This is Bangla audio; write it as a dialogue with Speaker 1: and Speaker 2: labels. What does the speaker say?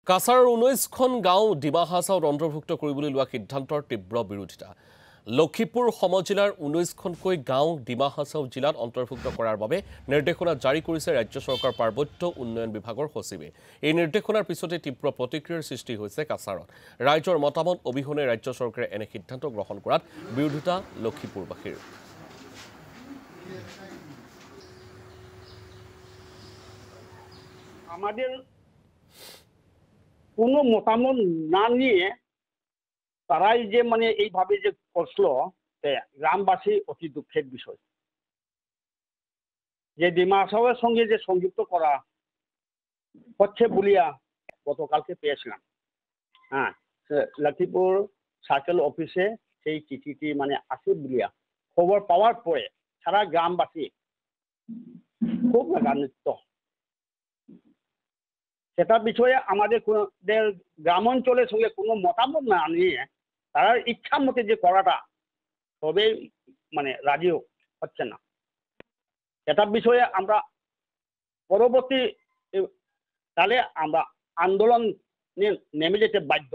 Speaker 1: কাছাৰৰ 19খন গাঁও ডিমা হাছাওত অন্তৰ্ভুক্ত কৰিবলৈ লোৱা সিদ্ধান্তৰ তীব্ৰ বিৰোধিতা। লক্ষীপুৰ সমজিলাৰ 19খনকৈ গাঁও ডিমা হাছাও জিলাত অন্তৰ্ভুক্ত কৰাৰ বাবে নিৰ্দেশনা জাৰি কৰিছে ৰাজ্য চৰকাৰ পাৰ্বত্য উন্নয়ন বিভাগৰ সচিবে। এই নিৰ্দেশনাৰ পিছতে তীব্ৰ প্ৰতিক্ৰিয়াৰ সৃষ্টি হৈছে কাছাৰত। ৰাজ্যৰ মতামত অবিহনে ৰাজ্য চৰকাৰে এনে সিদ্ধান্ত গ্ৰহণ কৰাত বিৰোধিতা লক্ষীপুৰবাসীৰ।
Speaker 2: আমাদের কোনো মতামত না নিয়ে তারাই যে মানে এইভাবে যে করলো গ্রামবাসী অতি দুঃখের বিষয়। যে ডিমা হাছাওয়ের সঙ্গে যে সংযুক্ত করা হচ্ছে বলিয়া গতকালকে পেয়েছিলাম। হ্যাঁ, লক্ষীপুর সার্কেল অফিসে সেই চিঠিটি মানে আছে বলিয়া খবর পাওয়ার পরে সারা গ্রামবাসী খুব রাগান্বিত। সেটা বিষয়ে আমাদের গ্রামাঞ্চলের সঙ্গে কোনো মতামত না নিয়ে তারা ইচ্ছা মতে যে করাটা তবে মানে রাজি হচ্ছে না। সেটা বিষয়ে আমরা পরবর্তী কালে আমরা আন্দোলন নেমে যেতে বাধ্য।